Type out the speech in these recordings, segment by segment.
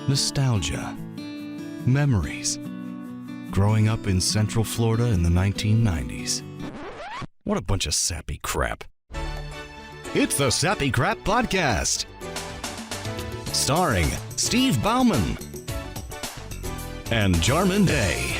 nostalgia, memories, growing up in Central Florida in the 1990s. What a bunch of sappy crap. It's the Sappy Crap Podcast, starring Steve Bauman and Jarman Day.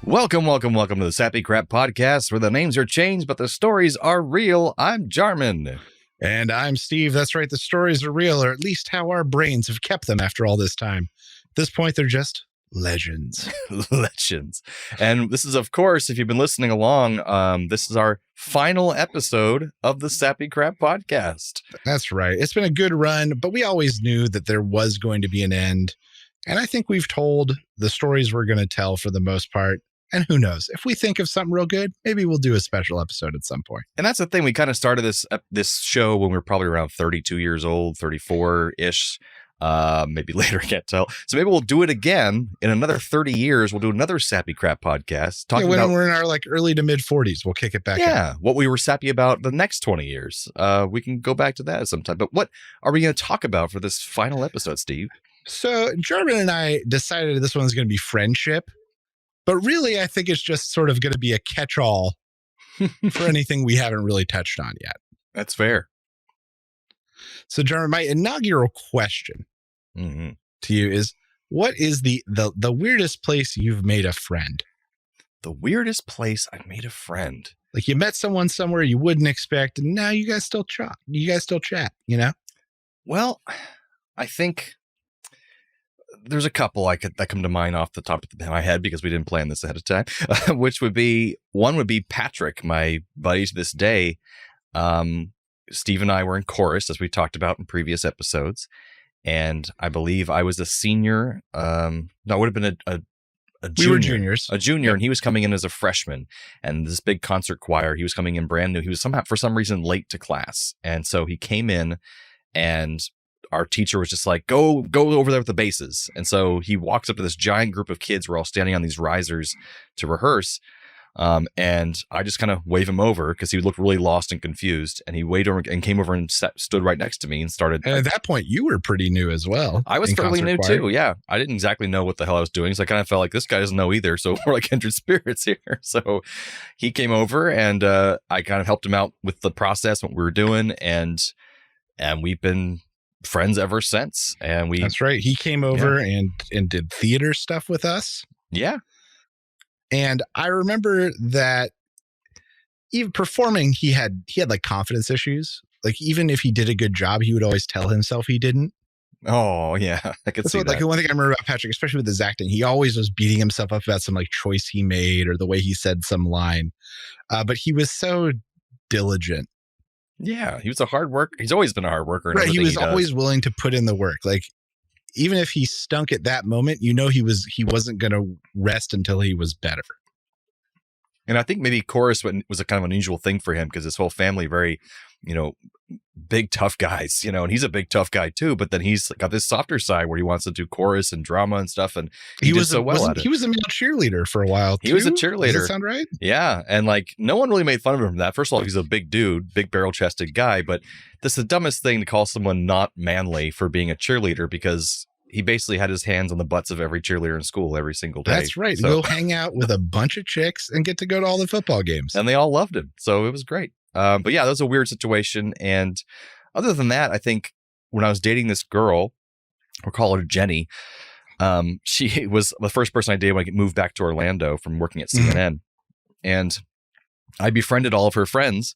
Welcome to the Sappy Crap Podcast, where the names are changed, but the stories are real. I'm Jarman. And I'm Steve. That's right. The stories are real, or at least how our brains have kept them after all this time. At this point, they're just legends. Legends. And this is, of course, if you've been listening along, this is our final episode of the Sappy Crap Podcast. That's right. It's been a good run, but we always knew that there was going to be an end. And I think we've told the stories we're going to tell for the most part. And who knows, if we think of something real good, maybe we'll do a special episode at some point. And that's the thing. We kind of started this show when we were probably around 32 years old, 34-ish, maybe later, I can't tell. So maybe we'll do it again in another 30 years. We'll do another Sappy Crap Podcast. When we're in our early to mid 40s, we'll kick it back. Yeah, what we were sappy about the next 20 years. We can go back to that at some time. But what are we going to talk about for this final episode, Steve? So Jarman and I decided this one's going to be friendship. But really, I think it's just sort of going to be a catch-all for anything we haven't really touched on yet. That's fair. So, Jarman, my inaugural question to you is, what is the weirdest place you've made a friend? The weirdest place I've made a friend? Like you met someone somewhere you wouldn't expect, and now you guys still chat. You know? Well, I think there's a couple that come to mind off the top of my head because we didn't plan this ahead of time, which would be Patrick, my buddy to this day. Steve and I were in chorus, as we talked about in previous episodes. And I believe I was a senior. No, it would have been a junior. We were juniors. A junior, and he was coming in as a freshman. And this big concert choir, he was coming in brand new. He was for some reason, late to class. And so he came in, and our teacher was just like, go over there with the basses. And so he walks up to this giant group of kids. We're all standing on these risers to rehearse. And I just kind of wave him over because he looked really lost and confused. And he waved over and came over and stood right next to me and started. And at that point, you were pretty new as well. I was fairly new too. Yeah. I didn't exactly know what the hell I was doing. So I kind of felt like this guy doesn't know either. So we're like kindred spirits here. So he came over and I kind of helped him out with the process, what we were doing. And we've been friends ever since. And that's right. He came over and did theater stuff with us. Yeah. And I remember that even performing, he had like confidence issues. Like even if he did a good job, he would always tell himself he didn't. Oh yeah. I could see that. Like one thing I remember about Patrick, especially with his acting, he always was beating himself up about some like choice he made or the way he said some line. But he was so diligent. Yeah, he was a hard worker. He's always been a hard worker. Right, he was always willing to put in the work. Like, even if he stunk at that moment, he wasn't going to rest until he was better. And I think maybe chorus was a kind of unusual thing for him because his whole family very, big tough guys, and he's a big tough guy too. But then he's got this softer side where he wants to do chorus and drama and stuff, and he did so well at it. He was a male cheerleader for a while too. He was a cheerleader. Does that sound right? Yeah, and no one really made fun of him for that. First of all, he's a big dude, big barrel-chested guy, but that's the dumbest thing to call someone not manly for being a cheerleader because he basically had his hands on the butts of every cheerleader in school every single day. That's right. So, go hang out with a bunch of chicks and get to go to all the football games. And they all loved him. So it was great. But yeah, that was a weird situation. And other than that, I think when I was dating this girl, we'll call her Jenny, she was the first person I dated when I moved back to Orlando from working at CNN. And I befriended all of her friends.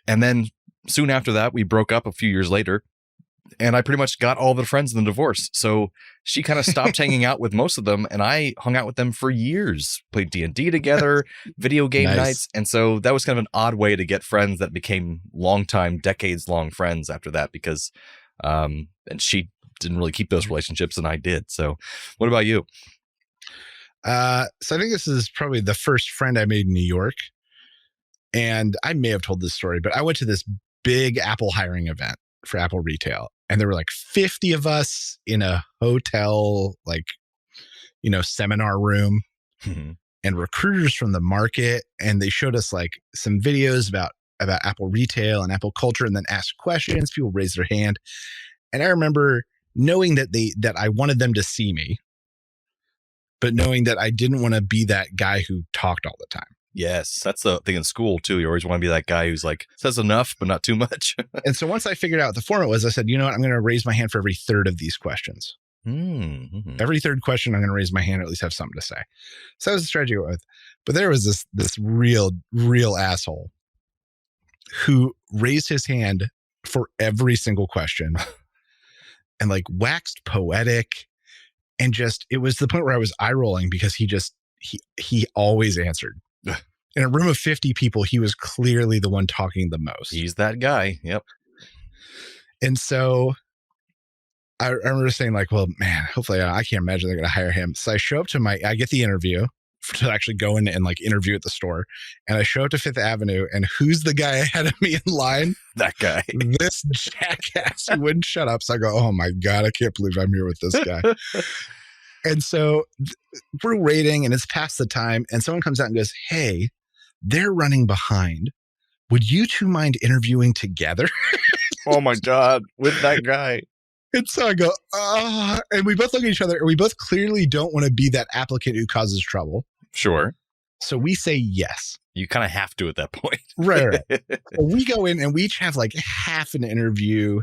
And then soon after that, we broke up a few years later. And I pretty much got all the friends in the divorce. So she kind of stopped hanging out with most of them. And I hung out with them for years, played D&D together, video game nights. And so that was kind of an odd way to get friends that became longtime, decades-long friends after that because and she didn't really keep those relationships and I did. So what about you? So I think this is probably the first friend I made in New York. And I may have told this story, but I went to this big Apple hiring event for Apple Retail. And there were like 50 of us in a hotel, seminar room and recruiters from the market. And they showed us like some videos about about Apple retail and Apple culture, and then ask questions. People raise their hand. And I remember knowing that I wanted them to see me, but knowing that I didn't want to be that guy who talked all the time. Yes, that's the thing in school too. You always want to be that guy who's like, says enough, but not too much. And so once I figured out what the format was, I said, you know what? I'm going to raise my hand for every third of these questions. Mm-hmm. Every third question, I'm going to raise my hand, or at least have something to say. So that was the strategy I went with. But there was this real asshole who raised his hand for every single question and like waxed poetic, and just, it was the point where I was eye rolling because he always answered. In a room of 50 people, he was clearly the one talking the most. He's that guy. Yep. And so I remember saying like, well, man, hopefully I can't imagine they're going to hire him. So I show up I get the interview to actually go in and like interview at the store. And I show up to Fifth Avenue, and who's the guy ahead of me in line? That guy. This jackass who wouldn't shut up. So I go, oh my God, I can't believe I'm here with this guy. And so we're waiting, and it's past the time, and someone comes out and goes, hey, they're running behind. Would you two mind interviewing together? Oh my God, with that guy. And so I go, and we both look at each other, and we both clearly don't want to be that applicant who causes trouble. Sure. So we say yes. You kind of have to at that point. Right. So we go in, and we each have like half an interview.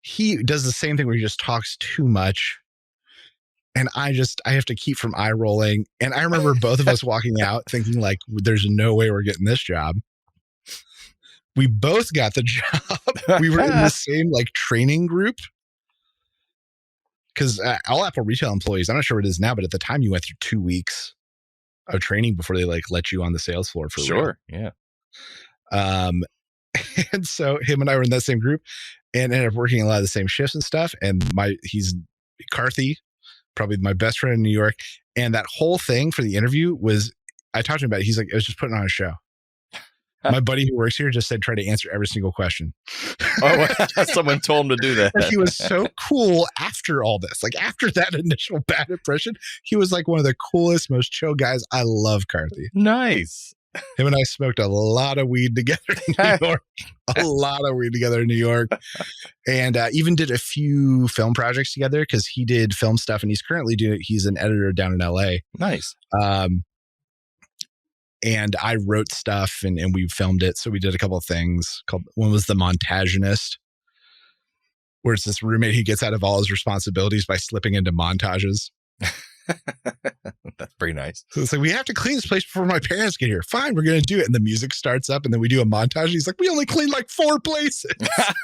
He does the same thing where he just talks too much. And I have to keep from eye rolling. And I remember both of us walking out thinking like, there's no way we're getting this job. We both got the job. We were in the same like training group. Because all Apple retail employees, I'm not sure what it is now, but at the time you went through 2 weeks of training before they like let you on the sales floor for sure. real. Yeah. And so him and I were in that same group and ended up working a lot of the same shifts and stuff. And he's Karthi, probably my best friend in New York. And that whole thing for the interview was, I talked to him about it. He's like, I was just putting on a show. My buddy who works here just said, try to answer every single question. Oh, someone told him to do that. And he was so cool after all this. Like after that initial bad impression, he was like one of the coolest, most chill guys. I love Karthi. Nice. Him and I smoked a lot of weed together in New York. A lot of weed together in New York. And even did a few film projects together because he did film stuff, and he's an editor down in LA. Nice. And I wrote stuff and we filmed it. So we did a couple of things. One was The Montaginist, where it's this roommate who gets out of all his responsibilities by slipping into montages. That's pretty nice. So it's like, we have to clean this place before my parents get here. Fine, we're going to do it. And the music starts up, and then we do a montage. He's like, we only cleaned like 4 places.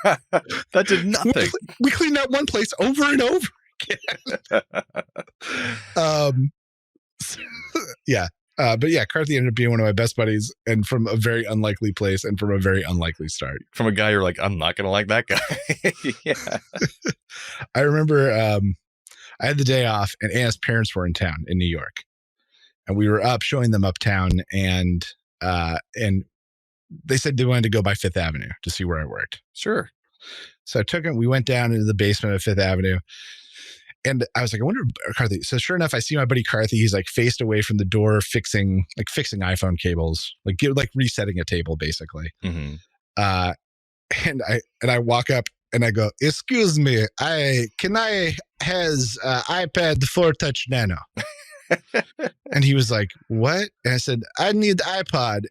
That did nothing. We cleaned that one place over and over again. Yeah. But yeah, Karthi ended up being one of my best buddies, and from a very unlikely place and from a very unlikely start. From a guy you're like, I'm not going to like that guy. Yeah. I remember I had the day off, and Anna's parents were in town in New York, and we were up showing them uptown, and they said they wanted to go by Fifth Avenue to see where I worked. Sure. So I took them. We went down into the basement of Fifth Avenue. And I was like, I wonder, Karthi. So sure enough, I see my buddy Karthi. He's like faced away from the door, fixing iPhone cables, like resetting a table, basically. Mm-hmm. And I walk up and I go, "Excuse me, can I has iPad 4 Touch Nano?" And he was like, "What?" And I said, "I need iPod."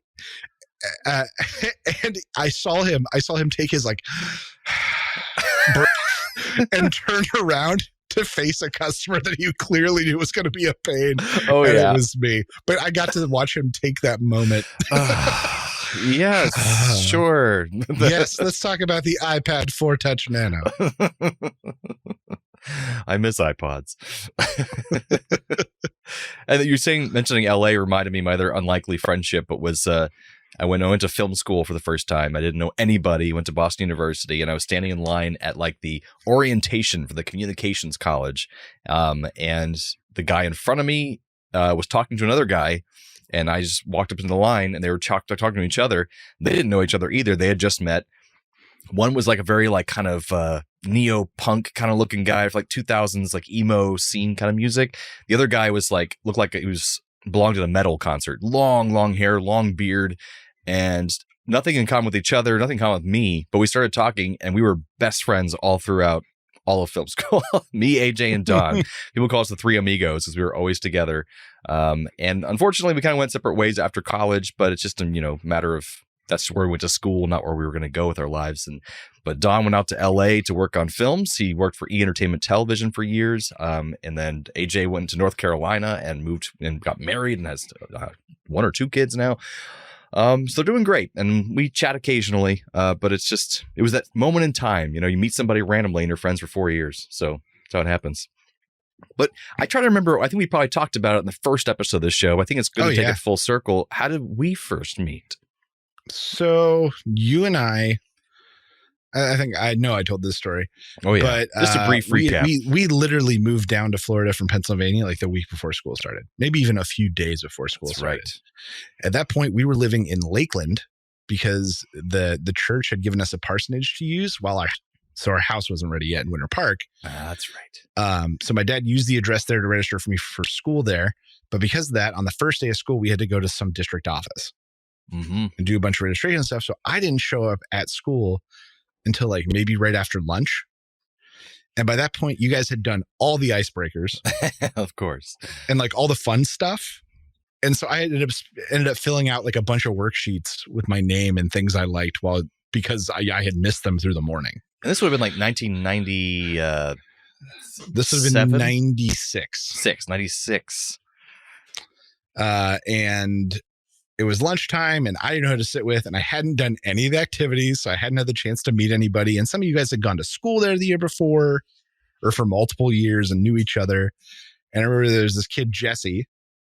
And I saw him take his like breath and turn around to face a customer that he clearly knew was going to be a pain. Oh, and yeah. It was me. But I got to watch him take that moment. Yes, sure. Yes, let's talk about the iPad 4 Touch Nano. I miss iPods. And you're mentioning LA reminded me of my other unlikely friendship. It was I went to film school for the first time. I didn't know anybody. Went to Boston University, and I was standing in line at like the orientation for the communications college. And the guy in front of me was talking to another guy, and I just walked up in the line, and they were talking to each other. They didn't know each other either. They had just met. One was like a very like kind of neo-punk kind of looking guy for like 2000s like emo scene kind of music. The other guy was like looked like he belonged to a metal concert. Long hair, long beard. And nothing in common with each other, nothing in common with me, but we started talking and we were best friends all throughout all of film school. Me, AJ, and Don. People call us the three amigos because we were always together. And unfortunately, we kind of went separate ways after college, but it's just a matter of that's where we went to school, not where we were going to go with our lives. But Don went out to LA to work on films. He worked for E! Entertainment Television for years. And then AJ went to North Carolina and moved and got married and has 1 or 2 kids now. So they're doing great, and we chat occasionally, but it was that moment in time, you meet somebody randomly and you're friends for 4 years. So that's how it happens. But I try to remember, I think we probably talked about it in the first episode of the show. I think it's good to take it full circle. How did we first meet? So you and I think I know I told this story. Oh yeah. But just a brief recap. We literally moved down to Florida from Pennsylvania like the week before school started, maybe even a few days before school started. Right. At that point, we were living in Lakeland because the church had given us a parsonage to use so our house wasn't ready yet in Winter Park. That's right. So my dad used the address there to register for me for school there. But because of that, on the first day of school, we had to go to some district office and do a bunch of registration stuff. So I didn't show up at school until like maybe right after lunch. And by that point, you guys had done all the icebreakers. Of course. And like all the fun stuff. And so I ended up filling out like a bunch of worksheets with my name and things I liked because I had missed them through the morning. And this would have been like 1990. This would have been 96. 96. And it was lunchtime and I didn't know who to sit with and I hadn't done any of the activities. So I hadn't had the chance to meet anybody. And some of you guys had gone to school there the year before or for multiple years and knew each other. And I remember there's this kid, Jesse.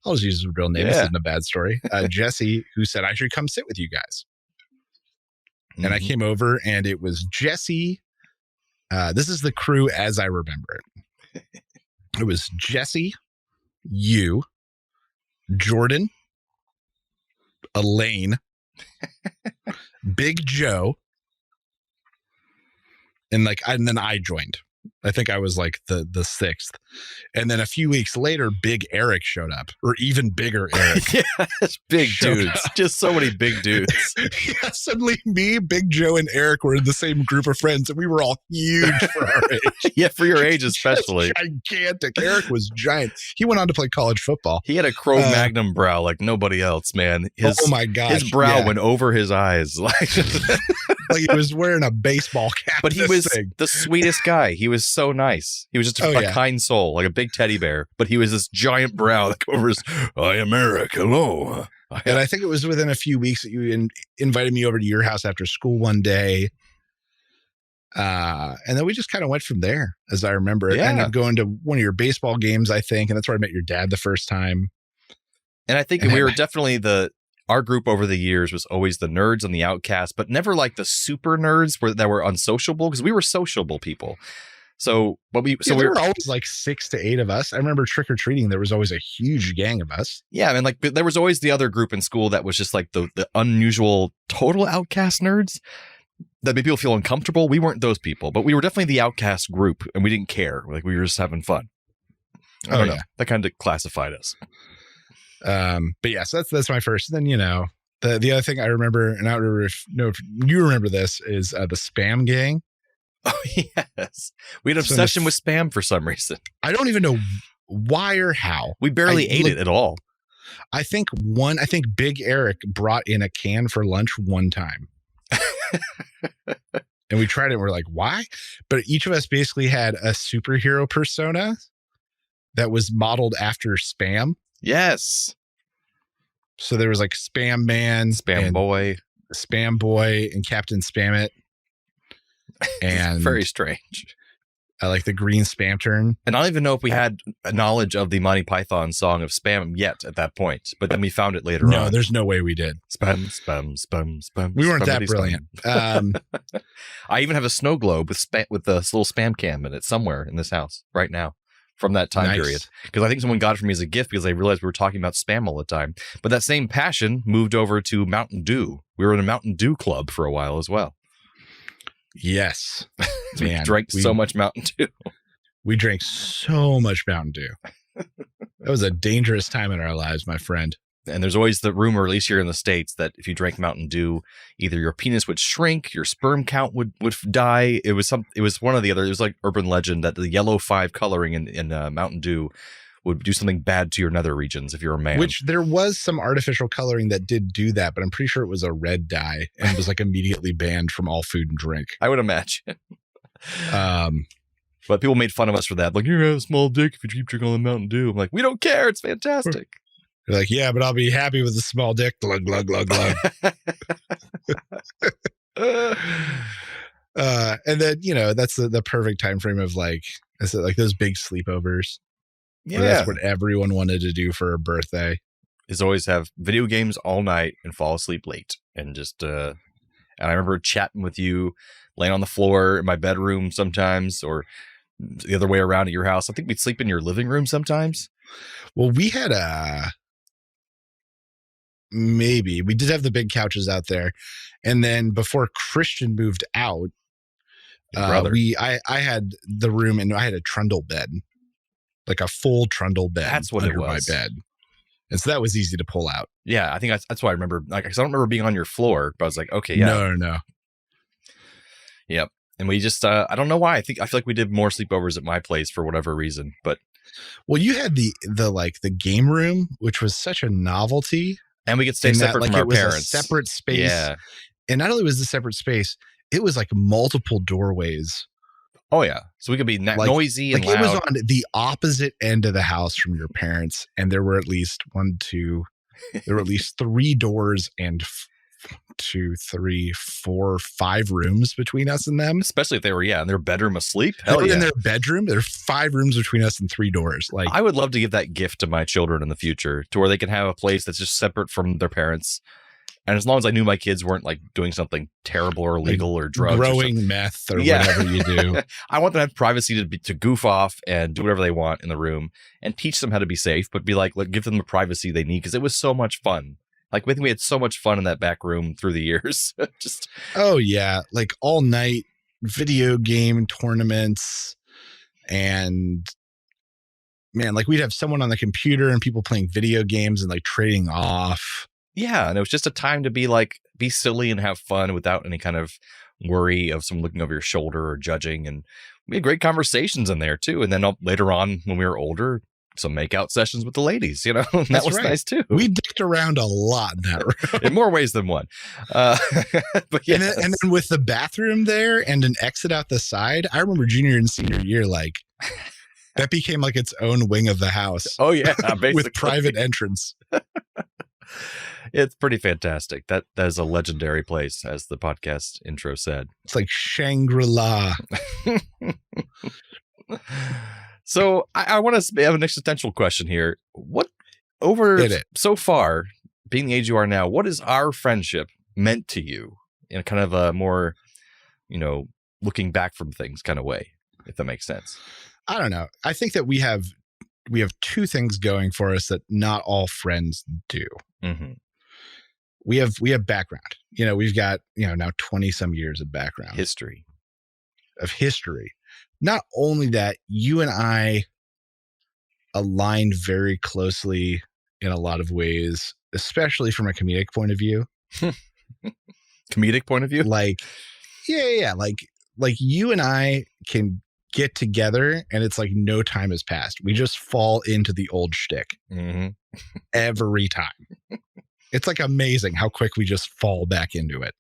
I'll just use his real name. Yeah. This isn't a bad story. Jesse, who said, I should come sit with you guys. Mm-hmm. And I came over and it was Jesse. This is the crew as I remember it. It was Jesse, you, Jordan, Elaine, Big Joe, and then I joined. I think I was like the 6th. And then a few weeks later, Big Eric showed up, or even bigger Eric. Yes, big dudes. Just so many big dudes. Yeah, suddenly me, Big Joe, and Eric were in the same group of friends, and we were all huge for our age. Yeah, for your age especially. Gigantic. Eric was giant. He went on to play college football. He had a Cro-Magnon brow like nobody else, man. Oh my gosh. His brow went over his eyes. Like he was wearing a baseball cap. But he was the sweetest guy. He was so nice. He was just a kind soul, like a big teddy bear. But he was this giant brow that covers, I am Eric. Hello. And I think it was within a few weeks that you invited me over to your house after school one day. And then we just kind of went from there, as I remember it. Yeah. I ended up going to one of your baseball games, I think. And that's where I met your dad the first time. And I think we were definitely our group over the years was always the nerds and the outcasts, but never like the super nerds that were unsociable, because we were sociable people. So, we were always like 6 to 8 of us. I remember trick or treating. There was always a huge gang of us. Yeah. I mean, like there was always the other group in school that was just like the unusual total outcast nerds that made people feel uncomfortable. We weren't those people, but we were definitely the outcast group and we didn't care. Like we were just having fun. I don't know. That kind of classified us. But yeah, so that's my first. Then, the other thing I remember, and I don't know if you remember this, is the Spam Gang. Oh, yes. We had an obsession with Spam for some reason. I don't even know why or how. We barely ate it at all. I think Big Eric brought in a can for lunch one time. And we tried it and we're like, why? But each of us basically had a superhero persona that was modeled after Spam. Yes. So there was like Spam Man, Spam Boy, and Captain Spamit. And very strange. I like the green Spam turn. And I don't even know if we had a knowledge of the Monty Python song of Spam yet at that point, but then we found it later on. No, there's no way we did. Spam. We weren't that brilliant. I even have a snow globe with the little Spam cam in it somewhere in this house right now from that time period. Because I think someone got it for me as a gift because they realized we were talking about Spam all the time. But that same passion moved over to Mountain Dew. We were in a Mountain Dew club for a while as well. Yes. We drank so much Mountain Dew. We drank so much Mountain Dew. That was a dangerous time in our lives, my friend. And there's always the rumor, at least here in the States, that if you drank Mountain Dew, either your penis would shrink, your sperm count would die. It was one or the other. It was like urban legend that the yellow 5 coloring in Mountain Dew would do something bad to your nether regions if you're a man. Which there was some artificial coloring that did do that, but I'm pretty sure it was a red dye and was like immediately banned from all food and drink. I would imagine. But people made fun of us for that. Like, you have a small dick if you keep drinking all the Mountain Dew. I'm like, we don't care. It's fantastic. They're like, yeah, but I'll be happy with a small dick. Glug, glug, glug, glug. And then, that's the perfect time frame of like those big sleepovers. Yeah. That's what everyone wanted to do for a birthday. Is always have video games all night and fall asleep late. And just, and I remember chatting with you, laying on the floor in my bedroom sometimes, or the other way around at your house. I think we'd sleep in your living room sometimes. Well, we had we did have the big couches out there. And then before Christian moved out, I had the room and I had a trundle bed, like a full trundle bed. That's what it was. My bed. And so that was easy to pull out. Yeah, I think that's why I remember. Like, 'cause I don't remember being on your floor, but I was like, okay, yeah. No. Yep. And we just, I don't know why. I feel like we did more sleepovers at my place for whatever reason. But well, you had the game room, which was such a novelty. And we could stay separate from our parents. A separate space. Yeah. And not only was the separate space, it was like multiple doorways. Oh, yeah. So we could be noisy and loud. It was on the opposite end of the house from your parents. And there were at least 3 doors and 2, 3, 4, 5 rooms between us and them. Especially if they were, in their bedroom asleep. Hell yeah. In their bedroom. There are 5 rooms between us and 3 doors. Like, I would love to give that gift to my children in the future, to where they can have a place that's just separate from their parents. And as long as I knew my kids weren't like doing something terrible or illegal or drugs, growing meth or whatever you do. I want them to have privacy to goof off and do whatever they want in the room and teach them how to be safe, but be like, give them the privacy they need, because it was so much fun. Like, I think we had so much fun in that back room through the years. Oh yeah, like all night video game tournaments, and man, like we'd have someone on the computer and people playing video games and like trading off. Yeah, and it was just a time to be silly and have fun without any kind of worry of someone looking over your shoulder or judging. And we had great conversations in there too. And then later on, when we were older, some makeout sessions with the ladies, that was right. Nice too. We dicked around a lot in that room. In more ways than one. But yes. And then with the bathroom there and an exit out the side, I remember junior and senior year, like that became like its own wing of the house. Oh yeah, basically. With private entrance. It's pretty fantastic. That is a legendary place, as the podcast intro said. It's like Shangri-La. So I want to have an existential question here. So far, being the age you are now, what is our friendship meant to you in a kind of a more, looking back from things kind of way, if that makes sense? I don't know. I think that we have 2 things going for us that not all friends do. Mm-hmm. We have background. We've got, now 20 some years of background. History. Not only that, you and I align very closely in a lot of ways, especially from a comedic point of view. Comedic point of view? Like, yeah. Like you and I can get together and it's like no time has passed. We just fall into the old shtick every time. It's like amazing how quick we just fall back into it.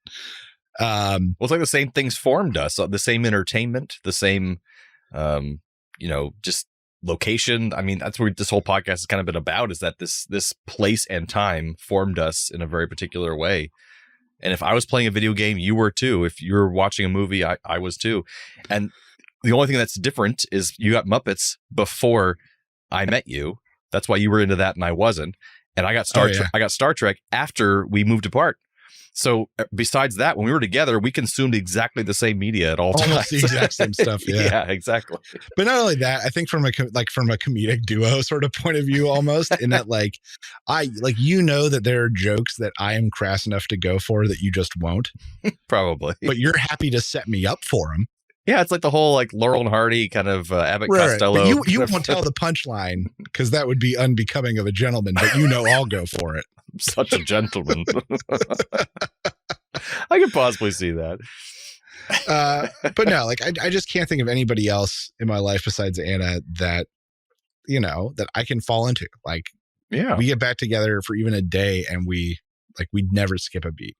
Well, it's like the same things formed us, the same entertainment, the same, just location. I mean, that's what this whole podcast has kind of been about, is that this place and time formed us in a very particular way. And if I was playing a video game, you were too. If you were watching a movie, I was too. And the only thing that's different is you got Muppets before I met you. That's why you were into that and I wasn't. And I got Star Trek after we moved apart. So besides that, when we were together, we consumed exactly the same media at all times. Almost the exact same stuff. Yeah. Yeah, exactly. But not only that, I think from a comedic duo sort of point of view, almost in that, like, that there are jokes that I am crass enough to go for that you just won't. Probably. But you're happy to set me up for them. Yeah, it's like the whole like Laurel and Hardy kind of Abbott Costello. But you won't tell the punchline because that would be unbecoming of a gentleman. But I'll go for it. I'm such a gentleman. I could possibly see that. But no, like I just can't think of anybody else in my life besides Anna that that I can fall into. Like, yeah, we get back together for even a day, and we'd never skip a beat.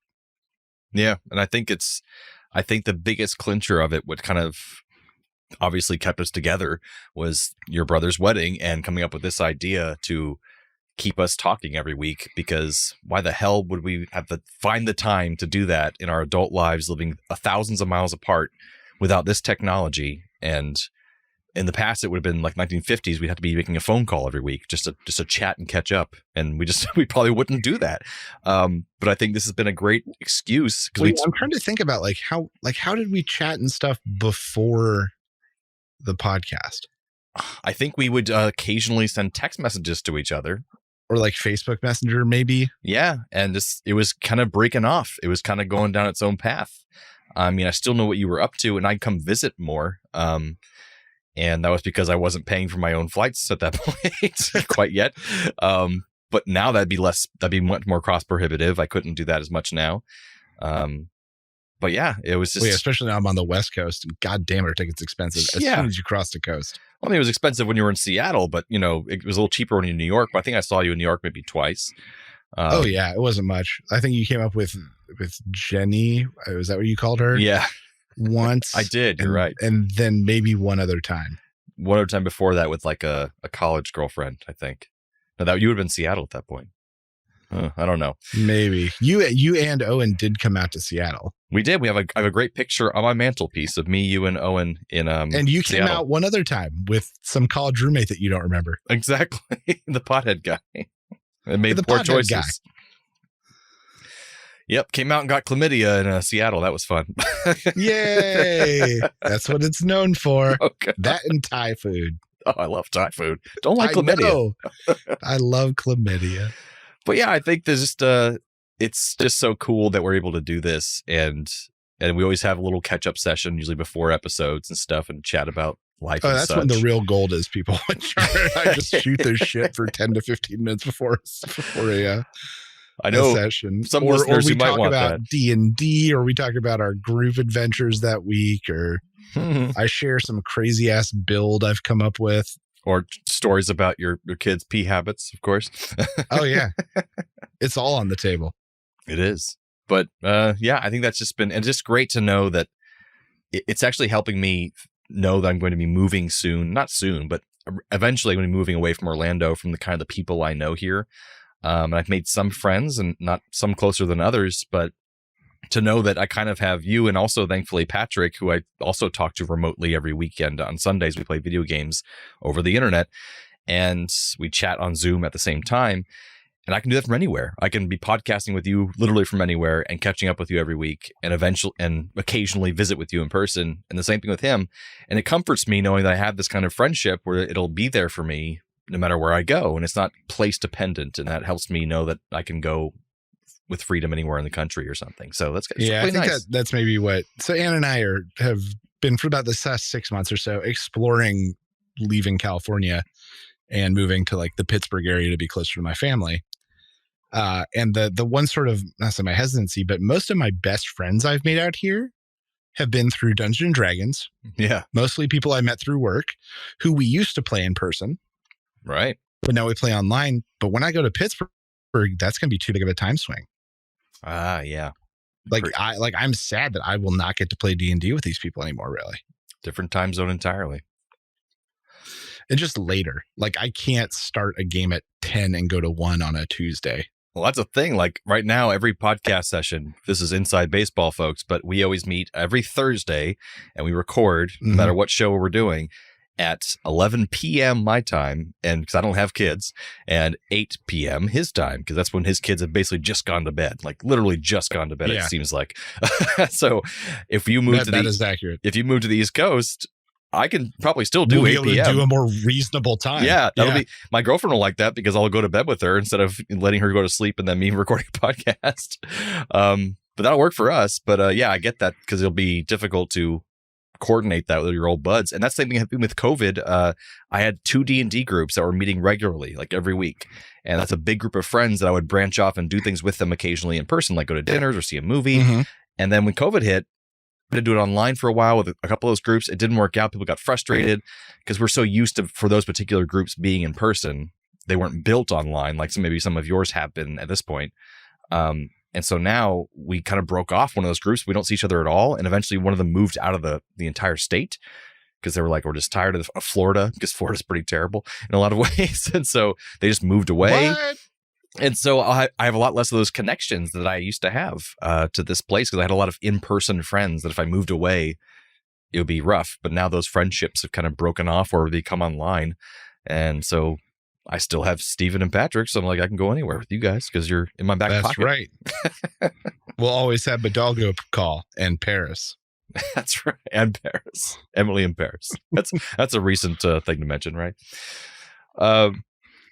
Yeah, and I think the biggest clincher of it, what kind of obviously kept us together, was your brother's wedding and coming up with this idea to keep us talking every week, because why the hell would we have to find the time to do that in our adult lives, living thousands of miles apart without this technology? And in the past, it would have been like 1950s. We'd have to be making a phone call every week just to chat and catch up. And we probably wouldn't do that. But I think this has been a great excuse. I'm trying to think about how did we chat and stuff before the podcast? I think we would occasionally send text messages to each other. Or like Facebook Messenger, maybe. Yeah. And it was kind of breaking off. It was kind of going down its own path. I mean, I still know what you were up to, and I'd come visit more. And that was because I wasn't paying for my own flights at that point quite yet. But now that'd be much more cost prohibitive. I couldn't do that as much now. But yeah, it was just... especially now I'm on the West Coast. God damn, our ticket's expensive as soon as you cross the coast. Well, I mean, it was expensive when you were in Seattle, but it was a little cheaper when you were in New York. But I think I saw you in New York maybe twice. Oh yeah, it wasn't much. I think you came up with Jenny. Was that what you called her? Yeah. Once. I did. You're right. And then maybe one other time. One other time before that with like a college girlfriend, I think. No, that you would have been in Seattle at that point. I don't know. Maybe you and Owen did come out to Seattle. We did. I have a great picture on my mantelpiece of me, you, and Owen in and you came Seattle. Out one other time with some college roommate that you don't remember. Exactly, the pothead guy. It made poor choices. Guy. Yep, came out and got chlamydia in Seattle. That was fun. Yay! That's what it's known for. Okay. That and Thai food. Oh, I love Thai food. Don't like chlamydia. I love chlamydia. But yeah, I think there's just it's just so cool that we're able to do this, and we always have a little catch up session usually before episodes and stuff, and chat about life. Oh, that's when the real gold is, people. I just shoot their shit for 10 to 15 minutes before a I know session. Some listeners who might want that. We talk about D&D, or we talk about our group adventures that week, or I share some crazy ass build I've come up with. Or stories about your kids' pee habits, of course. Oh, yeah. It's all on the table. It is. But yeah, I think that's just been, and just great to know that it's actually helping me know that I'm going to be moving soon. Not soon, but eventually I'm going to be moving away from Orlando, from the kind of the people I know here. And I've made some friends, and not some closer than others, but to know that I kind of have you, and also thankfully Patrick, who I also talk to remotely every weekend. On Sundays, we play video games over the internet, and we chat on Zoom at the same time. And I can do that from anywhere. I can be podcasting with you literally from anywhere and catching up with you every week, and occasionally visit with you in person. And the same thing with him. And it comforts me knowing that I have this kind of friendship where it'll be there for me no matter where I go. And it's not place dependent. And that helps me know that I can go with freedom anywhere in the country or something. So that's really I think nice. That's maybe what. So Ann and I have been for about the last 6 months or so exploring leaving California and moving to like the Pittsburgh area to be closer to my family. And the one sort of, not say my hesitancy, but most of my best friends I've made out here have been through Dungeons and Dragons. Yeah. Mostly people I met through work who we used to play in person. Right. But now we play online. But when I go to Pittsburgh, that's going to be too big of a time swing. Ah, yeah. I'm sad that I will not get to play D&D with these people anymore, really. Different time zone entirely. And just later. Like, I can't start a game at 10 and go to 1 on a Tuesday. Well, that's a thing. Like right now, every podcast session, this is Inside Baseball, folks, but we always meet every Thursday and we record, no matter what show we're doing, at 11 p.m. my time, and because I don't have kids, and 8 p.m. his time, because that's when his kids have basically just gone to bed, like literally just gone to bed, it seems like. So if you move that is accurate. If you move to the East Coast, I can probably still do 8 p.m. do a more reasonable time. Yeah, that'll be, my girlfriend will like that because I'll go to bed with her instead of letting her go to sleep and then me recording a podcast. But that'll work for us. But yeah, I get that because it'll be difficult to coordinate that with your old buds. And that's the same thing happened with COVID. I had 2 D&D groups that were meeting regularly, like every week. And that's a big group of friends that I would branch off and do things with them occasionally in person, like go to dinners or see a movie. Mm-hmm. And then when COVID hit, I had to do it online for a while with a couple of those groups. It didn't work out. People got frustrated because we're so used to, for those particular groups being in person, they weren't built online like maybe some of yours have been at this point. And so now we kind of broke off one of those groups. We don't see each other at all. And eventually one of them moved out of the entire state because they were like, we're just tired of Florida, because Florida's pretty terrible in a lot of ways. And so they just moved away. What? And so I have a lot less of those connections that I used to have to this place, because I had a lot of in-person friends that if I moved away, it would be rough. But now those friendships have kind of broken off or they come online. And so I still have Steven and Patrick, so I'm like, I can go anywhere with you guys because you're in my back pocket. That's right. We'll always have Badalgo call and Paris. That's right. And Paris. Emily in Paris. That's a recent thing to mention, right?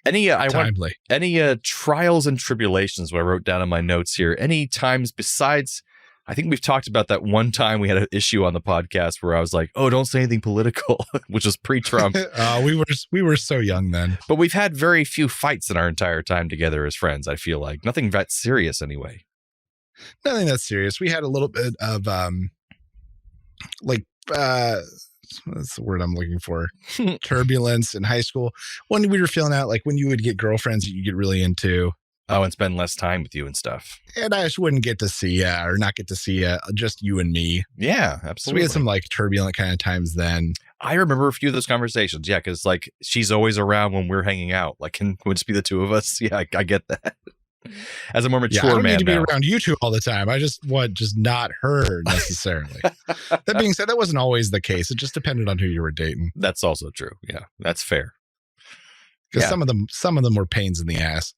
Any trials and tribulations, what I wrote down in my notes here, any times besides, I think we've talked about that one time we had an issue on the podcast where I was like, oh, don't say anything political, which was pre-Trump. We were so young then. But we've had very few fights in our entire time together as friends, I feel like. Nothing that serious anyway. Nothing that serious. We had a little bit of what's the word I'm looking for? Turbulence in high school. When we were feeling out, like when you would get girlfriends that you get really into. Oh, and spend less time with you and stuff. And I just wouldn't get to see you or not get to see you, just you and me. Yeah, absolutely. So we had some like turbulent kind of times then. I remember a few of those conversations. Yeah, because like she's always around when we're hanging out. Like, can it just be the two of us? Yeah, I get that. As a more mature man, I don't need to be now. around you two all the time. I just want not her necessarily. That being said, that wasn't always the case. It just depended on who you were dating. That's also true. Yeah, that's fair. Because some of them were pains in the ass.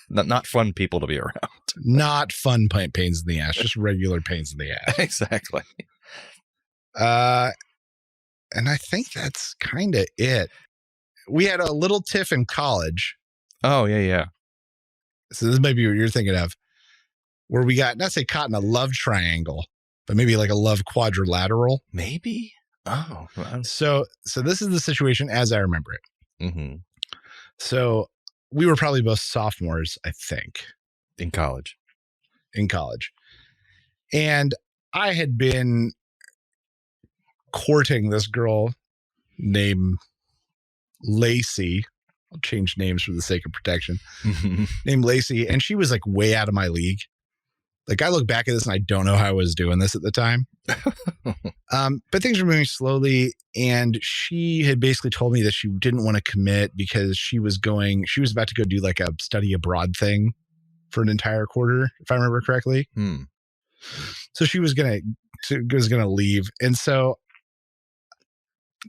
Not fun people to be around. Not fun pains in the ass, just regular pains in the ass. Exactly. And I think that's kind of it. We had a little tiff in college. Oh, yeah. So this may be what you're thinking of, where we got, not say caught in a love triangle, but maybe like a love quadrilateral. Maybe. Oh. So this is the situation as I remember it. Mm-hmm. So we were probably both sophomores, I think. In college. And I had been courting this girl named Lacey. I'll change names for the sake of protection. Named Lacey. And she was like way out of my league. Like I look back at this and I don't know how I was doing this at the time. But things were moving slowly. And she had basically told me that she didn't want to commit because she was about to go do like a study abroad thing for an entire quarter, if I remember correctly. So she was going to leave. And so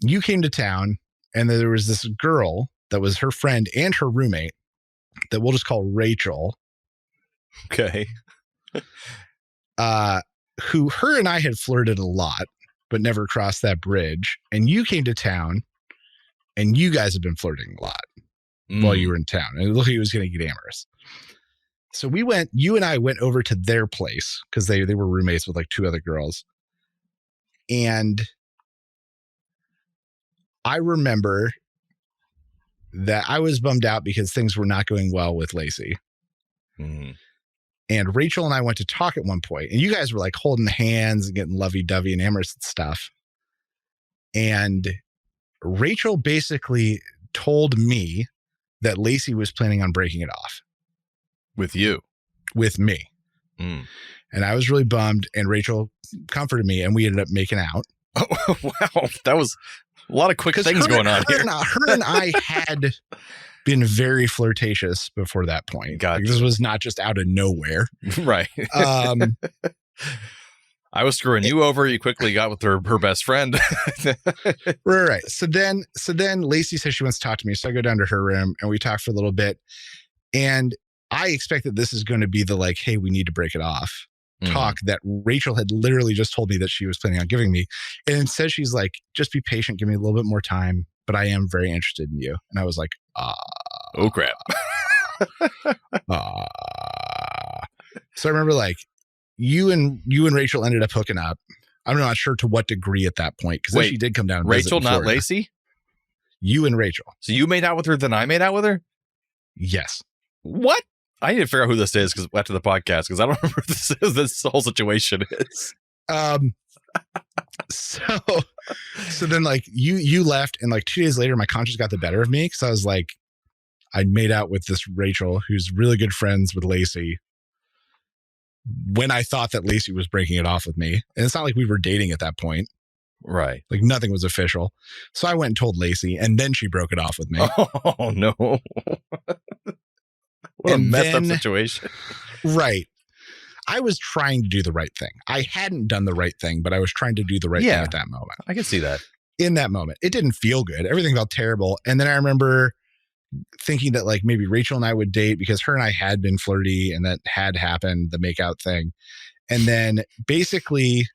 you came to town and there was this girl that was her friend and her roommate that we'll just call Rachel. Okay. Who her and I had flirted a lot, but never crossed that bridge. And you came to town and you guys have been flirting a lot while you were in town. And it looked like it was going to get amorous. So you and I went over to their place because they were roommates with like 2 other girls. And I remember that I was bummed out because things were not going well with Lacey. Mm-hmm. And Rachel and I went to talk at one point, and you guys were like holding hands and getting lovey-dovey and amorous and stuff. And Rachel basically told me that Lacey was planning on breaking it off. With you? With me. And I was really bummed, and Rachel comforted me, and we ended up making out. Oh, wow. That was a lot of quick things going on here. Her and I had been very flirtatious before that point. Gotcha. Like, this was not just out of nowhere. Right. I was screwing you over. You quickly got with her best friend. Right. So then Lacey says she wants to talk to me. So I go down to her room and we talk for a little bit. And I expect that this is going to be the like, hey, we need to break it off talk that Rachel had literally just told me that she was planning on giving me. And instead she's like, just be patient. Give me a little bit more time. But I am very interested in you. And I was like, oh, crap. So I remember like you and Rachel ended up hooking up. I'm not sure to what degree at that point, because she did come down and Rachel, visit in not Florida. Lacey? You and Rachel. So you made out with her, then I made out with her? Yes. What? I need to figure out who this is after the podcast, because I don't remember who this whole situation is. So then like you left, and like 2 days later my conscience got the better of me, because I was like, I made out with this Rachel who's really good friends with Lacey when I thought that Lacey was breaking it off with me. And it's not like we were dating at that point. Right. Like nothing was official. So I went and told Lacey, and then she broke it off with me. Oh no. What a messed up situation. Right. I was trying to do the right thing. I hadn't done the right thing, but I was trying to do the right thing at that moment. I can see that. In that moment. It didn't feel good. Everything felt terrible. And then I remember thinking that like maybe Rachel and I would date, because her and I had been flirty, and that had happened, the makeout thing. And then basically,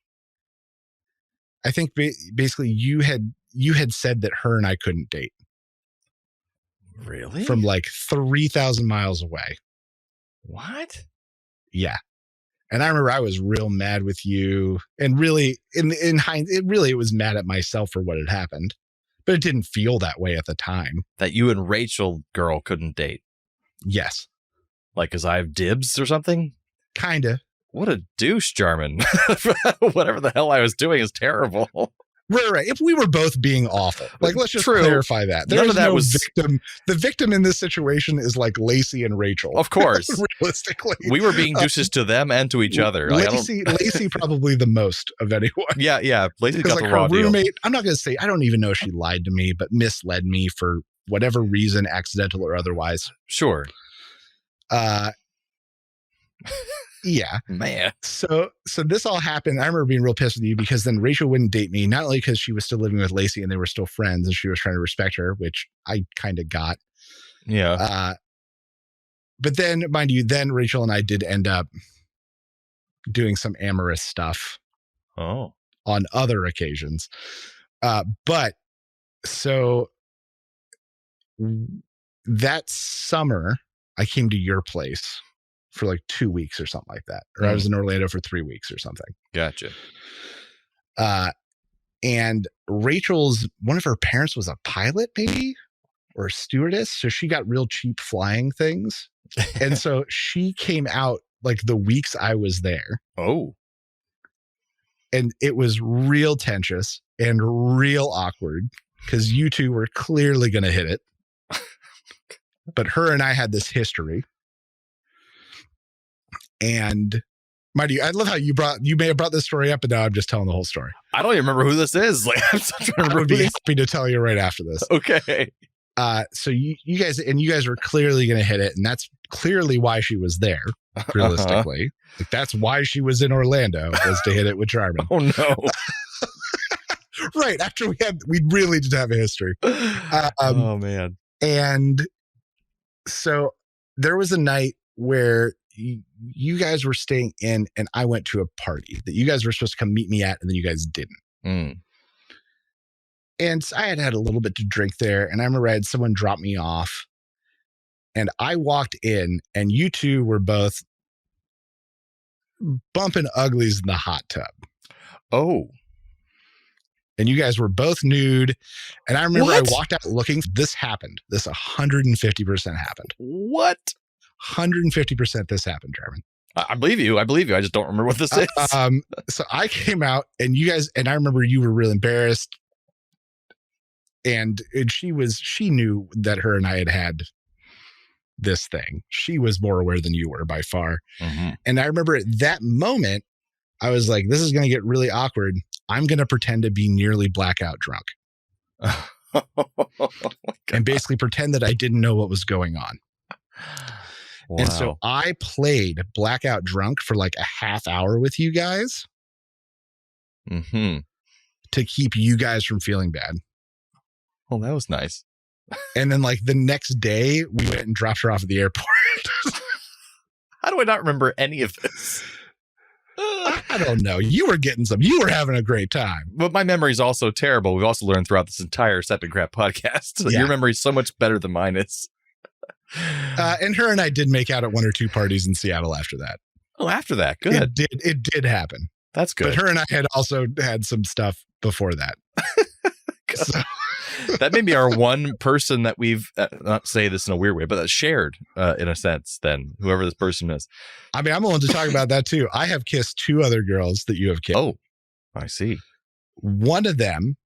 I think basically you had said that her and I couldn't date. Really? From like 3,000 miles away. What? Yeah. And I remember I was real mad with you, and really in hindsight, it was mad at myself for what had happened, but it didn't feel that way at the time. That you and Rachel girl couldn't date. Yes. Like, cause I have dibs or something? Kinda. What a douche, Jarman. Whatever the hell I was doing is terrible. Right. If we were both being awful, like, let's just clarify that. None of that was victim. The victim in this situation is like Lacey and Rachel. Of course. Realistically. We were being douches to them and to each other. Lacey probably the most of anyone. Yeah. Lacey got like the raw her roommate, deal. I'm not going to say, I don't even know if she lied to me, but misled me for whatever reason, accidental or otherwise. Sure. Yeah. Man. So this all happened. I remember being real pissed with you, because then Rachel wouldn't date me, not only because she was still living with Lacey and they were still friends and she was trying to respect her, which I kind of got. Yeah. But then, mind you, then Rachel and I did end up doing some amorous stuff. Oh. On other occasions. But so that summer I came to your place for like 2 weeks or something like that. Or I was in Orlando for 3 weeks or something. Gotcha. And Rachel's, one of her parents was a pilot maybe, or a stewardess. So she got real cheap flying things. And so she came out like the weeks I was there. Oh. And it was real tensious and real awkward, because you two were clearly going to hit it. But her and I had this history. And mind you, I love how you may have brought this story up, and now I'm just telling the whole story. I don't even remember who this is. Like, I'm still trying to remember. I would be happy to tell you right after this. Okay. So you guys were clearly going to hit it, and that's clearly why she was there. Realistically, like that's why she was in Orlando, was to hit it with Jarman. Oh no! Right after we really did have a history. Oh man! And so there was a night where you guys were staying in, and I went to a party that you guys were supposed to come meet me at, and then you guys didn't. Mm. And I had a little bit to drink there, and I remember I had someone drop me off, and I walked in, and you two were both bumping uglies in the hot tub. Oh. And you guys were both nude. And I remember I walked out looking. This happened. This 150% happened. What? 150% this happened, Jarman. I believe you. I just don't remember what this is. So I came out, and you guys, and I remember you were real embarrassed. And she knew that her and I had this thing. She was more aware than you were by far. Mm-hmm. And I remember at that moment, I was like, this is going to get really awkward. I'm going to pretend to be nearly blackout drunk. And basically pretend that I didn't know what was going on. Wow. And so I played blackout drunk for like a half hour with you guys to keep you guys from feeling bad. Well, that was nice. And then like the next day we went and dropped her off at the airport. How do I not remember any of this? I don't know. You were having a great time. But my memory is also terrible. We've also learned throughout this entire Sappy Crap podcast. Yeah. Your memory is so much better than mine is. And her and I did make out at one or two parties in Seattle after that. Oh, after that. Good. It did happen. That's good. But her and I had also had some stuff before that. So, that may be our one person that we've, not say this in a weird way, but that's shared in a sense, then, whoever this person is. I mean, I'm willing to talk about that too. I have kissed 2 other girls that you have kissed. Oh, I see. One of them,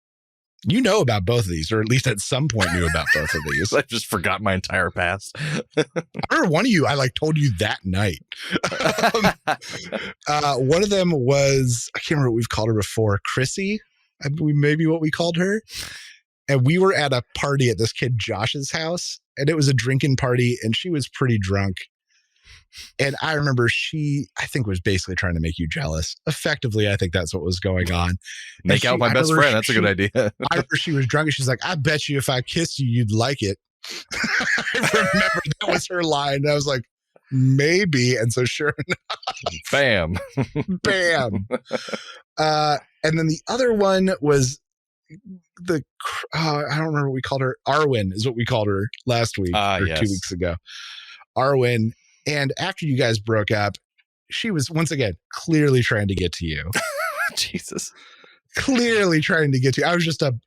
you know about both of these, or at least at some point knew about both of these. I just forgot my entire past. I remember one of you, I like told you that night. One of them was, I can't remember what we've called her before, Chrissy, maybe what we called her. And we were at a party at this kid Josh's house, and it was a drinking party, and she was pretty drunk. And I remember she, I think, was basically trying to make you jealous. Effectively, I think that's what was going on. Make out with my best friend. That's a good idea. I remember she was drunk, and she's like, I bet you if I kissed you, you'd like it. I remember that was her line. And I was like, maybe. And so sure enough. Bam. Bam. And then the other one was I don't remember what we called her. Arwen is what we called her last week or yes. 2 weeks ago. Arwen. And after you guys broke up, she was once again clearly trying to get to you. Jesus. Clearly trying to get to you. I was just a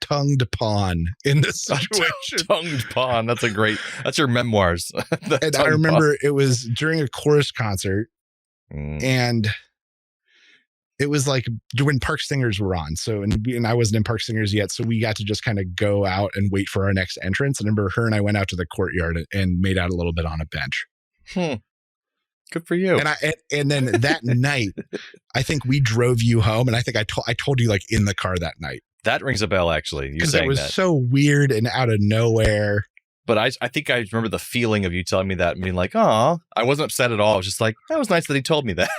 tongued pawn in this situation. Tongued pawn. That's your memoirs. And I remember it was during a chorus concert, and it was like when Park Singers were on. So, and I wasn't in Park Singers yet. So we got to just kind of go out and wait for our next entrance. I remember her and I went out to the courtyard and made out a little bit on a bench. Good for you. And then that night, I think we drove you home. And I think I told you like in the car that night. That rings a bell, actually. You saying that. Because it was so weird and out of nowhere. But I think I remember the feeling of you telling me that and being like, oh, I wasn't upset at all. I was just like, that was nice that he told me that.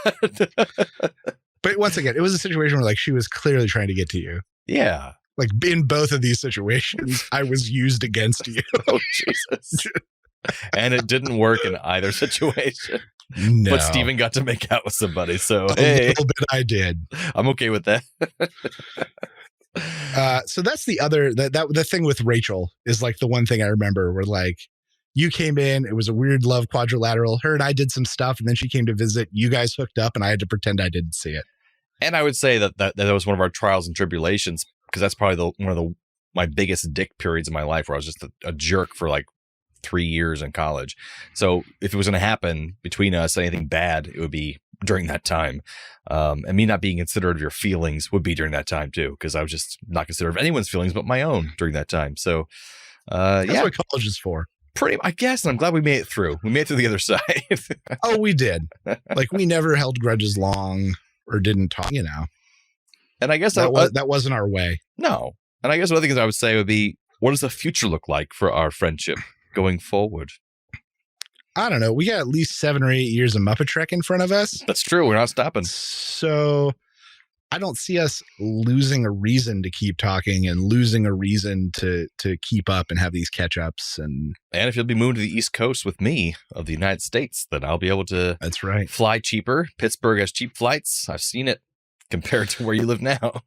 But once again, it was a situation where like she was clearly trying to get to you. Yeah. Like in both of these situations, I was used against you. Oh, Jesus. And it didn't work in either situation. No. But Steven got to make out with somebody. So, a little bit I did. I'm okay with that. So that's the other, the thing with Rachel is like the one thing I remember where like you came in, it was a weird love quadrilateral. Her and I did some stuff and then she came to visit. You guys hooked up and I had to pretend I didn't see it. And I would say that was one of our trials and tribulations, because that's probably one of my biggest dick periods in my life, where I was just a jerk for like 3 years in college. So if it was going to happen between us, anything bad, it would be during that time. And me not being considerate of your feelings would be during that time too, because I was just not considerate of anyone's feelings but my own during that time. So that's what college is for. Pretty, I guess. And I'm glad we made it through. We made it through the other side. Oh, we did. Like we never held grudges long or didn't talk, you know. And I guess that wasn't our way. No. And I guess one of the things I would say would be, what does the future look like for our friendship going forward? I don't know. We got at least 7 or 8 years of Muppet Trek in front of us. That's true. We're not stopping. So I don't see us losing a reason to keep talking and losing a reason to keep up and have these catch ups. And if you'll be moving to the East Coast with me of the United States, then I'll be able to that's right. Fly cheaper. Pittsburgh has cheap flights. I've seen it compared to where you live now.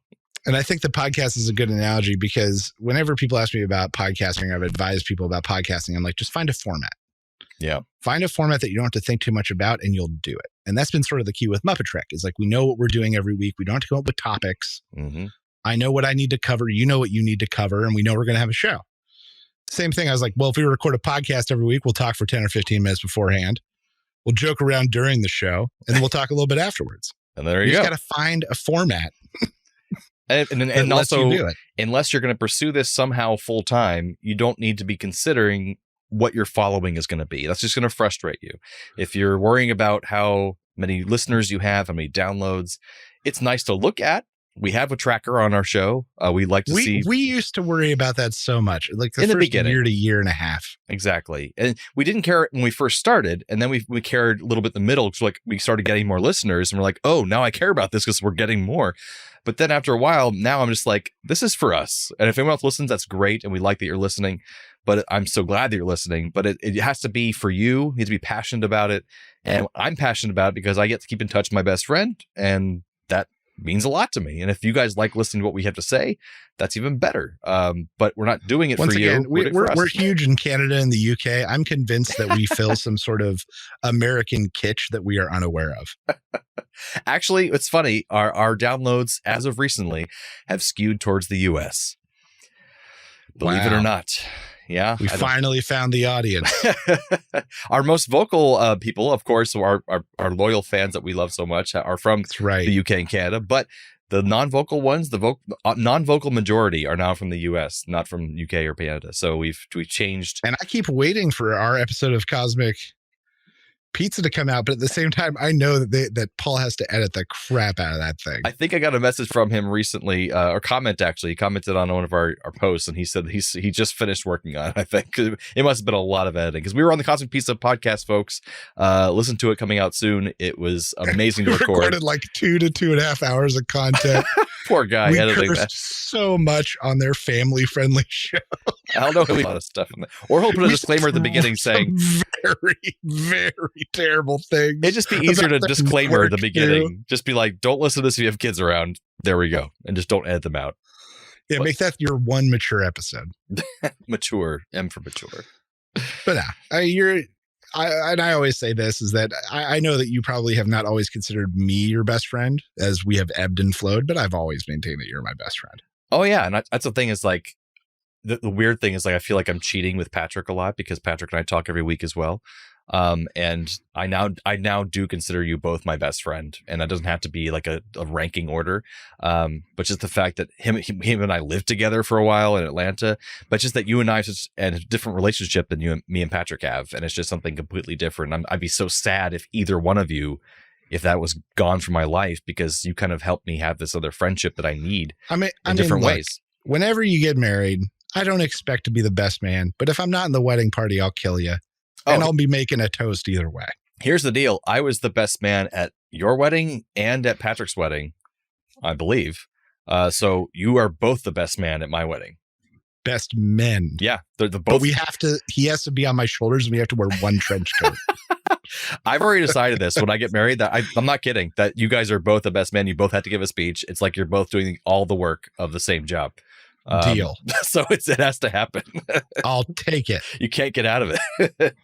And I think the podcast is a good analogy, because whenever people ask me about podcasting, I've advised people about podcasting. I'm like, just find a format. Yeah. Find a format that you don't have to think too much about and you'll do it. And that's been sort of the key with Muppet Trek, is like, we know what we're doing every week. We don't have to come up with topics. Mm-hmm. I know what I need to cover. You know what you need to cover. And we know we're going to have a show. Same thing. I was like, well, if we record a podcast every week, we'll talk for 10 or 15 minutes beforehand. We'll joke around during the show and then we'll talk a little bit afterwards. And there you go. You just got to find a format. And also, unless you're going to pursue this somehow full time, you don't need to be considering what your following is going to be. That's just going to frustrate you. If you're worrying about how many listeners you have, how many downloads, it's nice to look at. We have a tracker on our show. We like to see. We used to worry about that so much, like the in the first beginning. year to year and a half. Exactly. And we didn't care when we first started. And then we cared a little bit in the middle. So like we started getting more listeners and we're like, oh, now I care about this because we're getting more. But then after a while, now I'm just like, this is for us. And if anyone else listens, that's great. And we like that you're listening. But I'm so glad that you're listening. But it has to be for you. You need to be passionate about it. And I'm passionate about it because I get to keep in touch with my best friend. And means a lot to me. And if you guys like listening to what we have to say, that's even better. But we're not doing it Once for again, you. We're huge in Canada and the UK. I'm convinced that we fill some sort of American kitsch that we are unaware of. Actually, it's funny. Our downloads, as of recently, have skewed towards the US. Believe it or not. Yeah. We finally found the audience. Our most vocal people, of course, our loyal fans that we love so much are from the UK and Canada. But the non-vocal ones, the non-vocal majority are now from the US, not from UK or Canada. So we've changed. And I keep waiting for our episode of Cosmic Pizza to come out, but at the same time, I know that Paul has to edit the crap out of that thing. I think I got a message from him recently, or comment actually. He commented on one of our posts, and he said he just finished working on it. I think it must have been a lot of editing because we were on the Cosmic Pizza podcast, folks. Listen to it coming out soon. It was amazing to record. Recorded like 2 to 2.5 hours of content. Poor guy editing that so much on their family-friendly show. I don't know a lot of stuff in there. Or he'll put a disclaimer at the beginning saying very, very terrible things. It'd just be easier to disclaimer at the beginning. Just be like, don't listen to this if you have kids around. There we go. And just don't edit them out. Yeah, make that your one mature episode. Mature. M for mature. But I always say this is that I know that you probably have not always considered me your best friend, as we have ebbed and flowed, but I've always maintained that you're my best friend. Oh yeah. And that's the thing is like, the weird thing is like, I feel like I'm cheating with Patrick a lot because Patrick and I talk every week as well. And I now do consider you both my best friend, and that doesn't have to be like a ranking order. But just the fact that him and I lived together for a while in Atlanta, but just that you and I have a different relationship than me and Patrick have. And it's just something completely different. I'd be so sad if either one of you, if that was gone from my life, because you kind of helped me have this other friendship that I need in different ways. Whenever you get married, I don't expect to be the best man, but if I'm not in the wedding party, I'll kill you. And I'll be making a toast either way. Here's the deal. I was the best man at your wedding and at Patrick's wedding, I believe. So you are both the best man at my wedding. Best men. Yeah. They're both. But he has to be on my shoulders and we have to wear one trench coat. I've already decided this when I get married that I'm not kidding, that you guys are both the best men. You both have to give a speech. It's like you're both doing all the work of the same job. Deal. So it has to happen. I'll take it. You can't get out of it.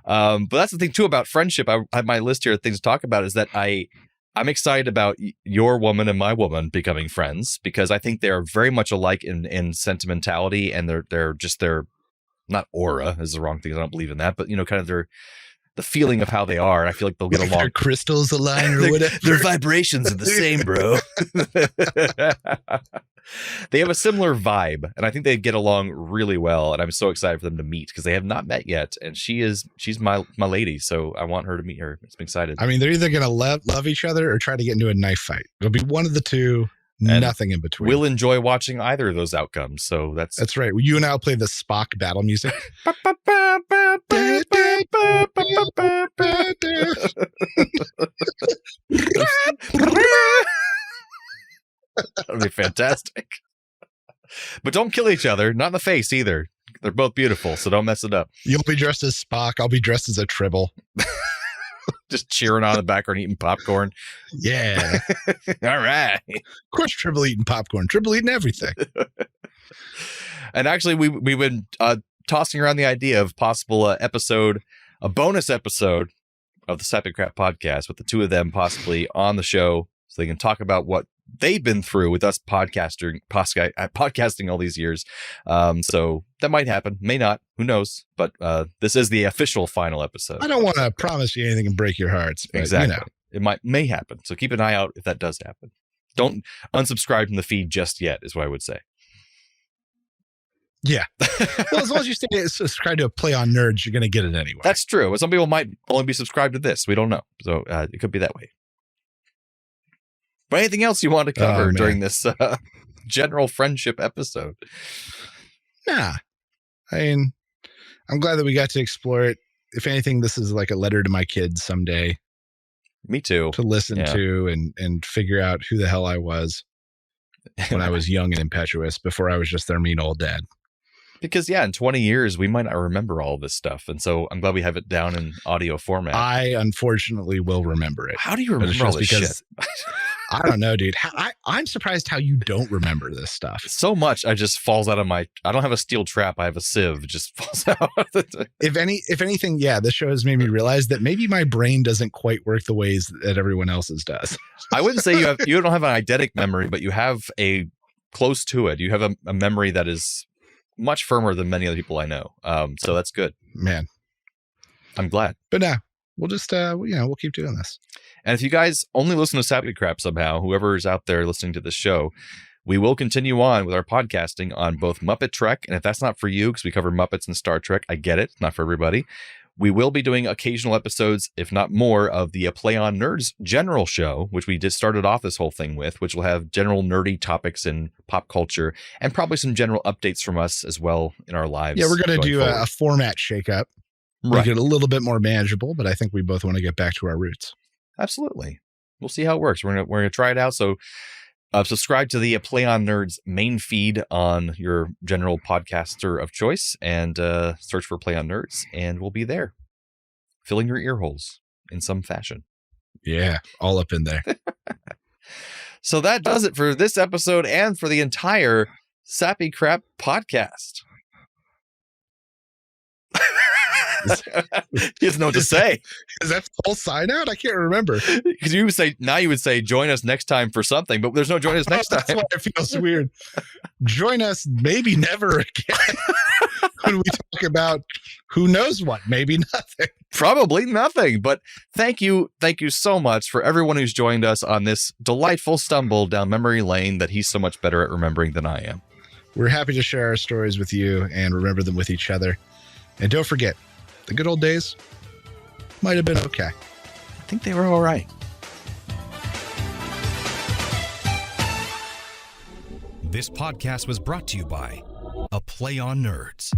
But that's the thing too about friendship. I have my list here of things to talk about is that I'm excited about your woman and my woman becoming friends because I think they're very much alike in sentimentality, and they're not aura is the wrong thing. I don't believe in that, but kind of the feeling of how they are. And I feel like they'll get along. Their crystals align or whatever. Their vibrations are the same, bro. They have a similar vibe, and I think they get along really well. And I'm so excited for them to meet because they have not met yet. And she's my lady, so I want her to meet her. I'm excited. I mean, they're either going to love each other or try to get into a knife fight. It'll be one of the two. And nothing in between. We'll enjoy watching either of those outcomes. So that's right. You and I will play the Spock battle music. That would be fantastic. But don't kill each other. Not in the face either. They're both beautiful, so don't mess it up. You'll be dressed as Spock. I'll be dressed as a Tribble. Just cheering on in the background, eating popcorn. Yeah. All right. Of course, Tribble eating popcorn. Tribble eating everything. And actually, we've been tossing around the idea of possible a bonus episode of the Sappy Crap Podcast with the two of them possibly on the show so they can talk about what they've been through with us podcasting all these years. So that might happen, may not, who knows? But this is the official final episode. I don't want to promise you anything and break your hearts. But, exactly. It may happen. So keep an eye out if that does happen. Don't unsubscribe from the feed just yet, is what I would say. Yeah. Well, as long as you stay subscribed to a Play on Nerds, you're going to get it anyway. That's true. But some people might only be subscribed to this. We don't know. So it could be that way. But anything else you want to cover during this general friendship episode? Nah. I mean, I'm glad that we got to explore it. If anything, this is like a letter to my kids someday. Me too. To listen to and figure out who the hell I was when I was young and impetuous before I was just their mean old dad. Because, in 20 years, we might not remember all this stuff. And so I'm glad we have it down in audio format. I, unfortunately, will remember it. How do you remember all this shit? I don't know, dude. I'm surprised how you don't remember this stuff. So much I just falls out of my. I don't have a steel trap. I have a sieve. It just falls out. If anything, yeah, this show has made me realize that maybe my brain doesn't quite work the ways that everyone else's does. I wouldn't say you don't have an eidetic memory, but you have a close to it. You have a memory that is much firmer than many other people I know. So that's good, man. I'm glad. But no, we'll just we'll keep doing this. And if you guys only listen to Sappy Crap somehow, whoever is out there listening to this show, we will continue on with our podcasting on both Muppet Trek. And if that's not for you, because we cover Muppets and Star Trek, I get it. It's not for everybody. We will be doing occasional episodes, if not more, of the Play on Nerds general show, which we just started off this whole thing with, which will have general nerdy topics in pop culture and probably some general updates from us as well in our lives. Yeah, we're going to do a format shakeup. Make it a little bit more manageable, but I think we both want to get back to our roots. Absolutely. We'll see how it works. We're gonna try it out. So subscribe to the Play on Nerds main feed on your general podcaster of choice and search for Play on Nerds, and we'll be there, filling your ear holes in some fashion. Yeah, all up in there. So that does it for this episode and for the entire Sappy Crap podcast. He doesn't know what to say. Is that the whole sign out? I can't remember. Because you would say, join us next time for something, but there's no join us next time. That's why it feels weird. Join us maybe never again when we talk about who knows what, maybe nothing. Probably nothing. But thank you so much for everyone who's joined us on this delightful stumble down memory lane that he's so much better at remembering than I am. We're happy to share our stories with you and remember them with each other. And don't forget, the good old days might have been okay. I think they were all right. This podcast was brought to you by A Play on Nerds.